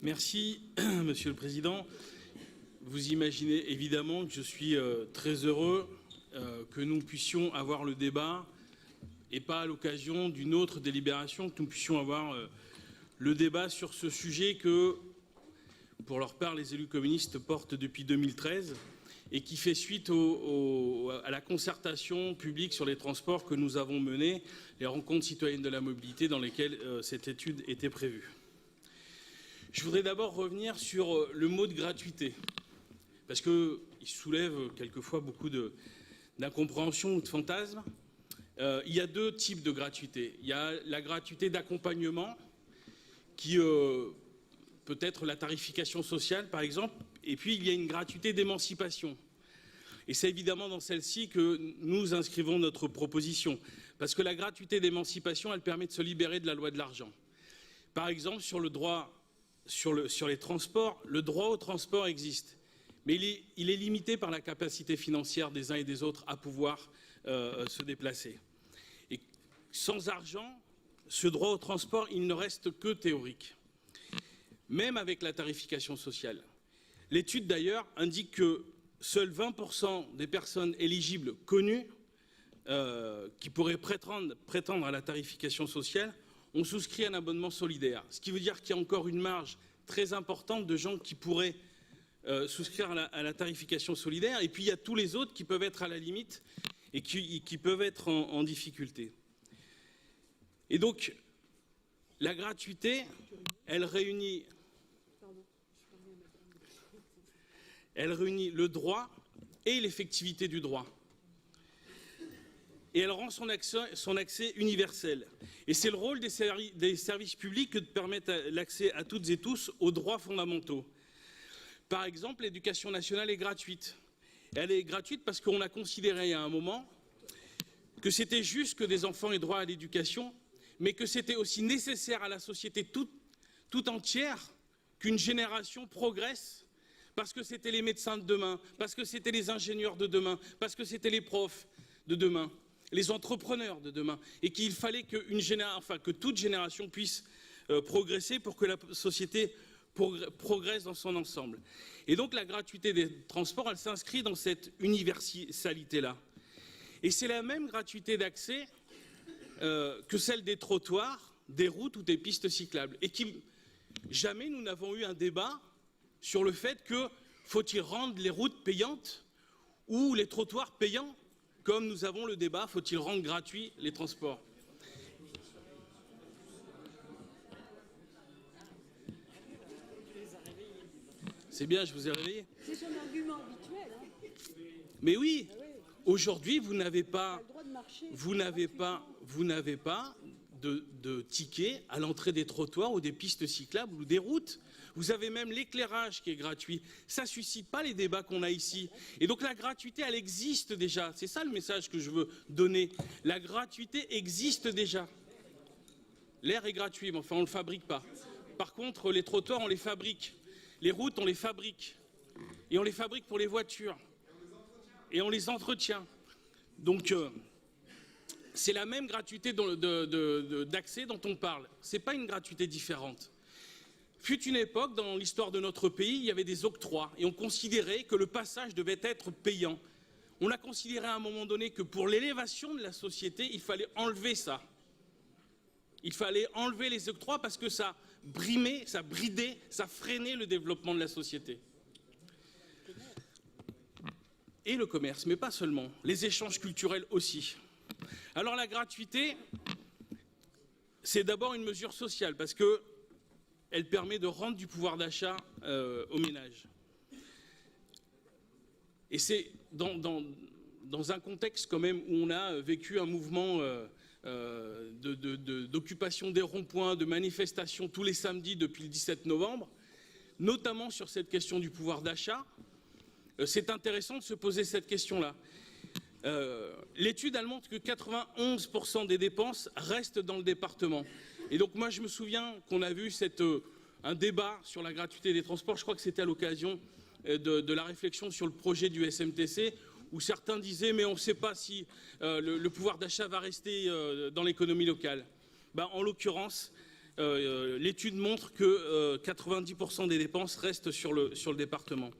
Merci, Monsieur le Président. Vous imaginez évidemment que je suis très heureux que nous puissions avoir le débat et pas à l'occasion d'une autre délibération, que nous puissions avoir le débat sur ce sujet que, pour leur part, les élus communistes portent depuis 2013 et qui fait suite à la concertation publique sur les transports que nous avons menée, les rencontres citoyennes de la mobilité dans lesquelles cette étude était prévue. Je voudrais d'abord revenir sur le mot de gratuité, parce qu'il soulève quelquefois beaucoup d'incompréhension ou de fantasmes. Il y a deux types de gratuité. Il y a la gratuité d'accompagnement, qui peut être la tarification sociale, par exemple, et puis il y a une gratuité d'émancipation. Et c'est évidemment dans celle-ci que nous inscrivons notre proposition, parce que la gratuité d'émancipation, elle permet de se libérer de la loi de l'argent. Par exemple, sur le droit, sur les transports, le droit au transport existe, mais il est limité par la capacité financière des uns et des autres à pouvoir se déplacer. Et sans argent, ce droit au transport, il ne reste que théorique, même avec la tarification sociale. L'étude d'ailleurs indique que seuls 20% des personnes éligibles connues qui pourraient prétendre à la tarification sociale ont souscrit un abonnement solidaire. Ce qui veut dire qu'il y a encore une marge très importante de gens qui pourraient souscrire à la tarification solidaire. Et puis il y a tous les autres qui peuvent être à la limite et qui peuvent être en difficulté. Et donc, la gratuité, elle réunit le droit et l'effectivité du droit. Et elle rend son accès universel. Et c'est le rôle des services publics que de permettre l'accès à toutes et tous aux droits fondamentaux. Par exemple, l'éducation nationale est gratuite. Elle est gratuite parce qu'on a considéré à un moment que c'était juste que des enfants aient droit à l'éducation, mais que c'était aussi nécessaire à la société tout entière qu'une génération progresse, parce que c'était les médecins de demain, parce que c'était les ingénieurs de demain, parce que c'était les profs de demain, les entrepreneurs de demain, et qu'il fallait que toute génération puisse progresser pour que la société progresse dans son ensemble. Et donc la gratuité des transports, elle s'inscrit dans cette universalité-là. Et c'est la même gratuité d'accès que celle des trottoirs, des routes ou des pistes cyclables. Et jamais nous n'avons eu un débat sur le fait que faut-il rendre les routes payantes ou les trottoirs payants, comme nous avons le débat, faut-il rendre gratuits les transports? C'est bien, je vous ai réveillé. C'est son argument habituel. Hein. Mais oui, aujourd'hui, vous n'avez pas de ticket à l'entrée des trottoirs ou des pistes cyclables ou des routes. Vous avez même l'éclairage qui est gratuit. Ça ne suscite pas les débats qu'on a ici. Et donc la gratuité, elle existe déjà. C'est ça le message que je veux donner. La gratuité existe déjà. L'air est gratuit, mais enfin on ne le fabrique pas. Par contre, les trottoirs, on les fabrique. Les routes, on les fabrique. Et on les fabrique pour les voitures. Et on les entretient. Donc, c'est la même gratuité d'accès dont on parle. Ce n'est pas une gratuité différente. Fut une époque, dans l'histoire de notre pays, il y avait des octrois. Et on considérait que le passage devait être payant. On a considéré à un moment donné que pour l'élévation de la société, il fallait enlever ça. Il fallait enlever les octrois parce que ça brimait, ça bridait, ça freinait le développement de la société. Et le commerce, mais pas seulement. Les échanges culturels aussi. Alors la gratuité, c'est d'abord une mesure sociale parce qu'elle permet de rendre du pouvoir d'achat aux ménages. Et c'est dans un contexte quand même où on a vécu un mouvement d'occupation des ronds-points, de manifestations tous les samedis depuis le 17 novembre, notamment sur cette question du pouvoir d'achat. C'est intéressant de se poser cette question-là. L'étude, elle montre que 91% des dépenses restent dans le département. Et donc moi, je me souviens qu'on a vu un débat sur la gratuité des transports. Je crois que c'était à l'occasion de la réflexion sur le projet du SMTC, où certains disaient « mais on ne sait pas si le pouvoir d'achat va rester dans l'économie locale ». En l'occurrence, l'étude montre que 90% des dépenses restent sur le département.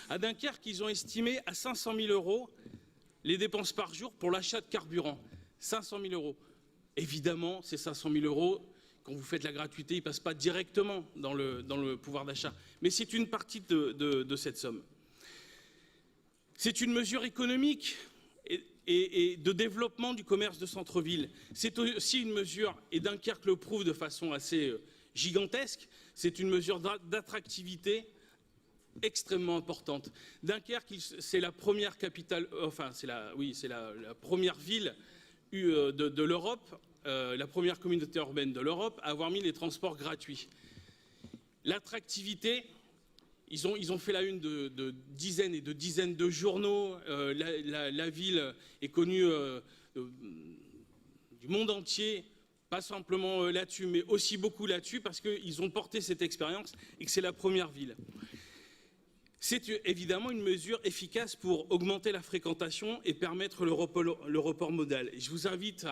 À Dunkerque, ils ont estimé à 500 000 € les dépenses par jour pour l'achat de carburant. 500 000 €. Évidemment, ces 500 000 €, quand vous faites la gratuité, ils ne passent pas directement dans le pouvoir d'achat. Mais c'est une partie de cette somme. C'est une mesure économique et de développement du commerce de centre-ville. C'est aussi une mesure, et Dunkerque le prouve de façon assez gigantesque, c'est une mesure d'attractivité extrêmement importante. Dunkerque, c'est la première capitale, enfin c'est la première ville de l'Europe, la première communauté urbaine de l'Europe à avoir mis les transports gratuits. L'attractivité, ils ont fait la une de dizaines et de dizaines de journaux. La ville est connue du monde entier, pas simplement là-dessus, mais aussi beaucoup là-dessus, parce qu'ils ont porté cette expérience et que c'est la première ville. C'est évidemment une mesure efficace pour augmenter la fréquentation et permettre le report modal. Et je vous invite,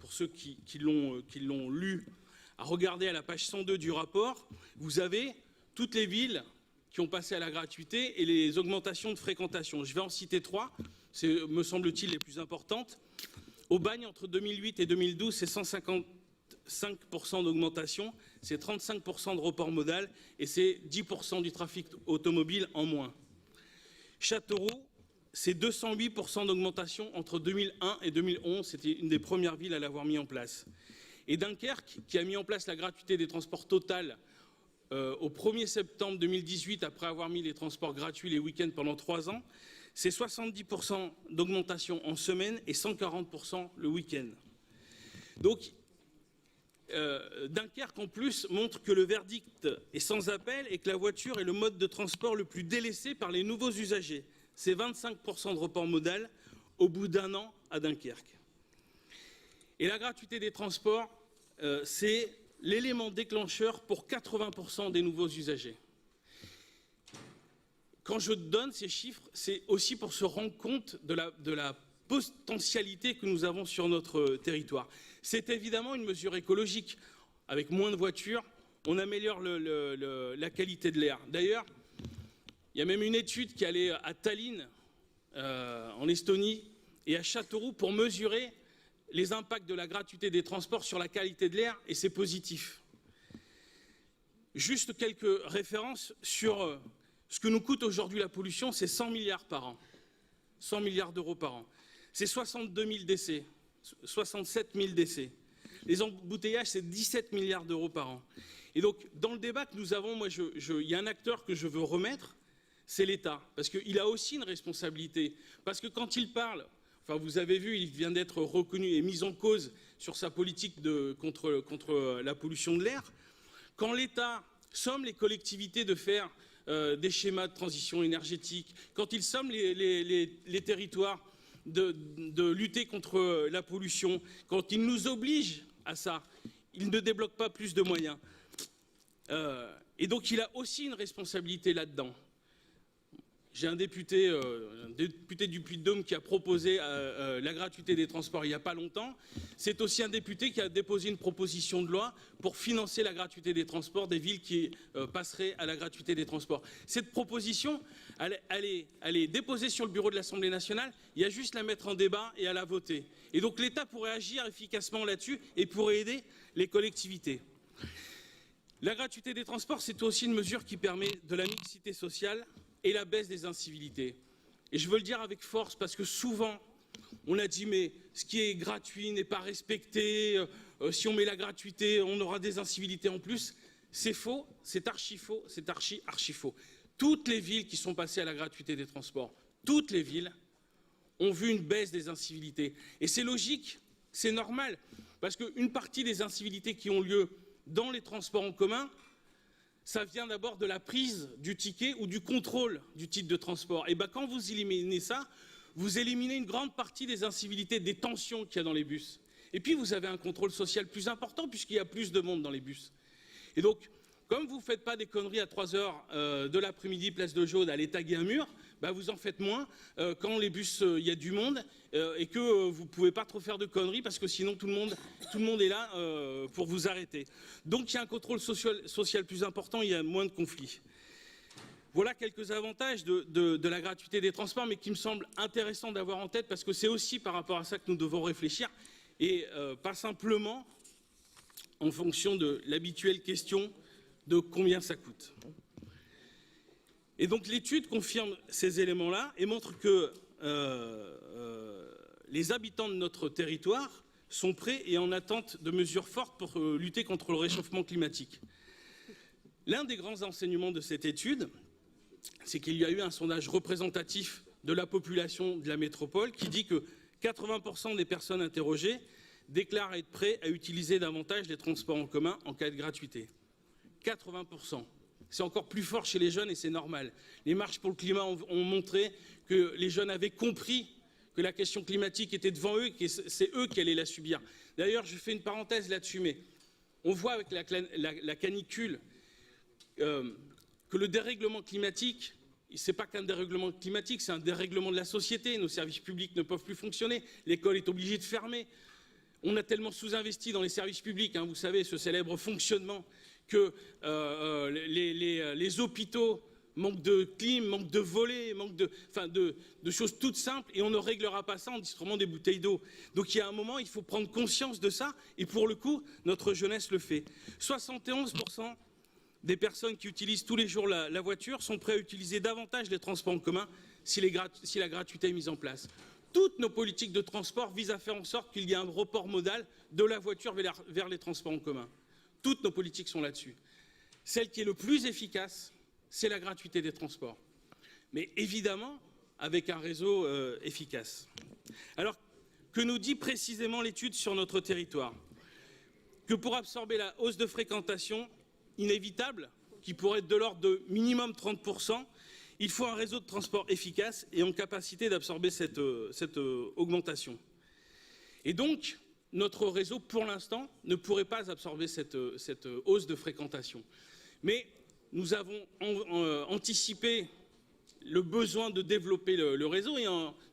pour ceux qui l'ont lu, à regarder à la page 102 du rapport. Vous avez toutes les villes qui ont passé à la gratuité et les augmentations de fréquentation. Je vais en citer 3, c'est, me semble-t-il, les plus importantes. Au Bagne, entre 2008 et 2012, c'est 155% d'augmentation, c'est 35% de report modal et c'est 10% du trafic automobile en moins. Châteauroux, c'est 208% d'augmentation entre 2001 et 2011, c'était une des premières villes à l'avoir mis en place. Et Dunkerque, qui a mis en place la gratuité des transports total au 1er septembre 2018, après avoir mis les transports gratuits les week-ends pendant 3 ans, c'est 70% d'augmentation en semaine et 140% le week-end. Donc, Dunkerque, en plus, montre que le verdict est sans appel et que la voiture est le mode de transport le plus délaissé par les nouveaux usagers. C'est 25% de report modal au bout d'1 an à Dunkerque. Et la gratuité des transports, c'est l'élément déclencheur pour 80% des nouveaux usagers. Quand je donne ces chiffres, c'est aussi pour se rendre compte de la potentialité que nous avons sur notre territoire. C'est évidemment une mesure écologique. Avec moins de voitures, on améliore la qualité de l'air. D'ailleurs, il y a même une étude qui allait à Tallinn, en Estonie, et à Châteauroux pour mesurer les impacts de la gratuité des transports sur la qualité de l'air, et c'est positif. Juste quelques références sur ce que nous coûte aujourd'hui la pollution, c'est 100 milliards par an. 100 milliards d'euros par an. C'est 62 000 décès, 67 000 décès. Les embouteillages, c'est 17 milliards d'euros par an. Et donc, dans le débat que nous avons, moi, il y a un acteur que je veux remettre, c'est l'État. Parce qu'il a aussi une responsabilité. Parce que quand il parle, enfin, vous avez vu, il vient d'être reconnu et mis en cause sur sa politique contre la pollution de l'air. Quand l'État somme les collectivités de faire des schémas de transition énergétique, quand il somme les territoires de lutter contre la pollution, quand il nous oblige à ça, il ne débloque pas plus de moyens. Et donc il a aussi une responsabilité là-dedans. J'ai un député du Puy-de-Dôme qui a proposé la gratuité des transports il n'y a pas longtemps. C'est aussi un député qui a déposé une proposition de loi pour financer la gratuité des transports des villes qui passeraient à la gratuité des transports. Cette proposition, elle est déposée sur le bureau de l'Assemblée nationale. Il y a juste à la mettre en débat et à la voter. Et donc l'État pourrait agir efficacement là-dessus et pourrait aider les collectivités. La gratuité des transports, c'est aussi une mesure qui permet de la mixité sociale et la baisse des incivilités. Et je veux le dire avec force parce que souvent, on a dit mais ce qui est gratuit n'est pas respecté, si on met la gratuité, on aura des incivilités en plus. C'est faux, c'est archi faux, c'est archi faux. Toutes les villes qui sont passées à la gratuité des transports, toutes les villes ont vu une baisse des incivilités. Et c'est logique, c'est normal, parce qu'une partie des incivilités qui ont lieu dans les transports en commun, ça vient d'abord de la prise du ticket ou du contrôle du titre de transport. Et bien quand vous éliminez ça, vous éliminez une grande partie des incivilités, des tensions qu'il y a dans les bus. Et puis vous avez un contrôle social plus important puisqu'il y a plus de monde dans les bus. Et donc, Comme vous ne faites pas des conneries à 3 heures de l'après-midi, place de Jaude, à aller taguer un mur, bah vous en faites moins quand les bus, il y a du monde et que vous ne pouvez pas trop faire de conneries parce que sinon tout le monde est là pour vous arrêter. Donc il y a un contrôle social plus important, il y a moins de conflits. Voilà quelques avantages de la gratuité des transports, mais qui me semble intéressant d'avoir en tête parce que c'est aussi par rapport à ça que nous devons réfléchir et pas simplement en fonction de l'habituelle question de combien ça coûte. Et donc l'étude confirme ces éléments-là et montre que les habitants de notre territoire sont prêts et en attente de mesures fortes pour lutter contre le réchauffement climatique. L'un des grands enseignements de cette étude, c'est qu'il y a eu un sondage représentatif de la population de la métropole qui dit que 80% des personnes interrogées déclarent être prêts à utiliser davantage les transports en commun en cas de gratuité. 80%. C'est encore plus fort chez les jeunes et c'est normal. Les marches pour le climat ont montré que les jeunes avaient compris que la question climatique était devant eux et que c'est eux qui allaient la subir. D'ailleurs, je fais une parenthèse là-dessus, mais on voit avec la canicule que le dérèglement climatique, ce n'est pas qu'un dérèglement climatique, c'est un dérèglement de la société. Nos services publics ne peuvent plus fonctionner. L'école est obligée de fermer. On a tellement sous-investi dans les services publics, hein, vous savez, ce célèbre fonctionnement, que les hôpitaux manquent de clim, manquent de volets, manquent de choses toutes simples, et on ne réglera pas ça en distribuant des bouteilles d'eau. Donc il y a un moment, il faut prendre conscience de ça, et pour le coup, notre jeunesse le fait. 71% des personnes qui utilisent tous les jours la voiture sont prêts à utiliser davantage les transports en commun si la gratuité est mise en place. Toutes nos politiques de transport visent à faire en sorte qu'il y ait un report modal de la voiture vers les transports en commun. Toutes nos politiques sont là-dessus. Celle qui est le plus efficace, c'est la gratuité des transports. Mais évidemment, avec un réseau efficace. Alors, que nous dit précisément l'étude sur notre territoire? Que pour absorber la hausse de fréquentation inévitable, qui pourrait être de l'ordre de minimum 30%, il faut un réseau de transport efficace et en capacité d'absorber cette augmentation. Et donc, notre réseau, pour l'instant, ne pourrait pas absorber cette hausse de fréquentation. Mais nous avons anticipé le besoin de développer le réseau et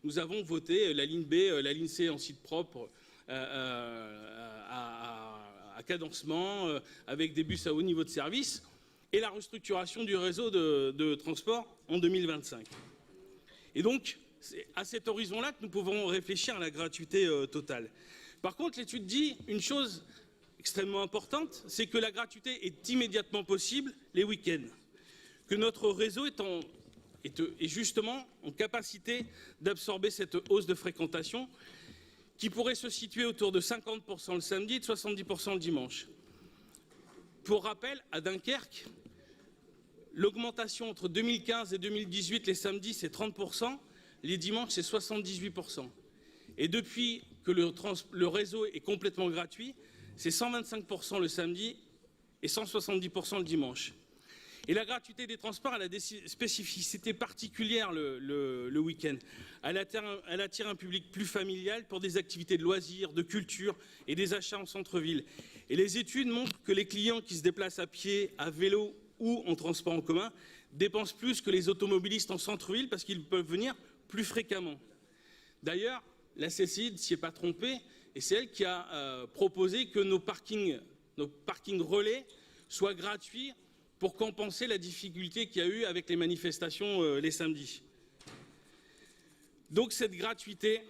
nous avons voté la ligne B, la ligne C en site propre à cadencement, avec des bus à haut niveau de service, et la restructuration du réseau de transport en 2025. Et donc, c'est à cet horizon-là que nous pouvons réfléchir à la gratuité totale. Par contre, l'étude dit une chose extrêmement importante, c'est que la gratuité est immédiatement possible les week-ends, que notre réseau est justement en capacité d'absorber cette hausse de fréquentation qui pourrait se situer autour de 50% le samedi et de 70% le dimanche. Pour rappel, à Dunkerque, l'augmentation entre 2015 et 2018, les samedis, c'est 30%, les dimanches, c'est 78%. Et depuis que le réseau est complètement gratuit, c'est 125% le samedi et 170% le dimanche. Et la gratuité des transports, elle a des spécificités particulières le week-end. Elle attire un public plus familial pour des activités de loisirs, de culture et des achats en centre-ville. Et les études montrent que les clients qui se déplacent à pied, à vélo ou en transport en commun dépensent plus que les automobilistes en centre-ville parce qu'ils peuvent venir plus fréquemment. D'ailleurs, la CCID s'y est pas trompée et c'est elle qui a proposé que nos parkings relais soient gratuits pour compenser la difficulté qu'il y a eu avec les manifestations les samedis. Donc cette gratuité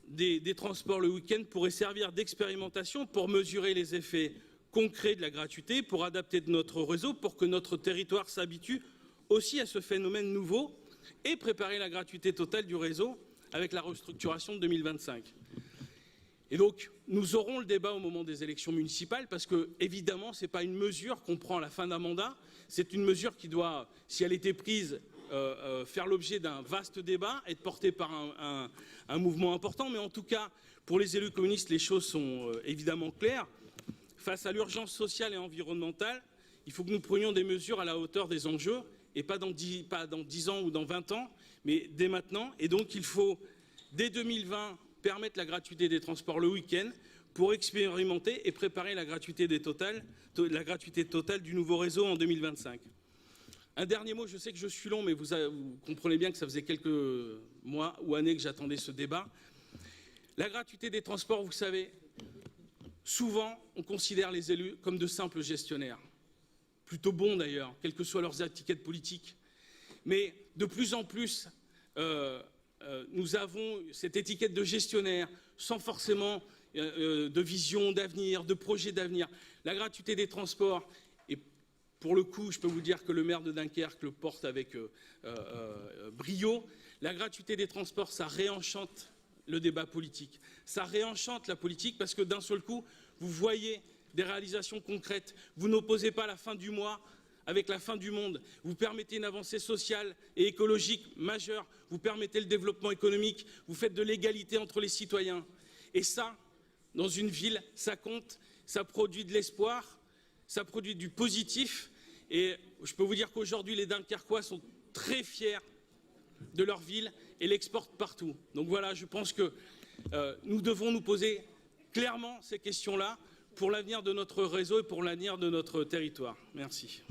des transports le week-end pourrait servir d'expérimentation pour mesurer les effets concrets de la gratuité, pour adapter notre réseau, pour que notre territoire s'habitue aussi à ce phénomène nouveau et préparer la gratuité totale du réseau avec la restructuration de 2025. Et donc, nous aurons le débat au moment des élections municipales parce que, évidemment, ce n'est pas une mesure qu'on prend à la fin d'un mandat, c'est une mesure qui doit, si elle était prise, faire l'objet d'un vaste débat, être portée par un mouvement important. Mais en tout cas, pour les élus communistes, les choses sont évidemment claires. Face à l'urgence sociale et environnementale, il faut que nous prenions des mesures à la hauteur des enjeux, et pas dans 10 ans ou dans 20 ans, mais dès maintenant. Et donc, il faut, dès 2020, permettre la gratuité des transports le week-end pour expérimenter et préparer la gratuité totale du nouveau réseau en 2025. Un dernier mot, je sais que je suis long, mais vous comprenez bien que ça faisait quelques mois ou années que j'attendais ce débat. La gratuité des transports, vous savez, souvent on considère les élus comme de simples gestionnaires. Plutôt bons d'ailleurs, quelles que soient leurs étiquettes politiques. Mais de plus en plus, nous avons cette étiquette de gestionnaire sans forcément de vision d'avenir, de projet d'avenir. La gratuité des transports, et pour le coup, je peux vous dire que le maire de Dunkerque le porte avec brio. La gratuité des transports, ça réenchante le débat politique. Ça réenchante la politique parce que d'un seul coup, vous voyez des réalisations concrètes. Vous n'opposez pas la fin du mois avec la fin du monde. Vous permettez une avancée sociale et écologique majeure. Vous permettez le développement économique. Vous faites de l'égalité entre les citoyens. Et ça, dans une ville, ça compte. Ça produit de l'espoir. Ça produit du positif. Et je peux vous dire qu'aujourd'hui, les Dunkerquois sont très fiers de leur ville et l'exportent partout. Donc voilà, je pense que nous devons nous poser clairement ces questions-là pour l'avenir de notre réseau et pour l'avenir de notre territoire. Merci.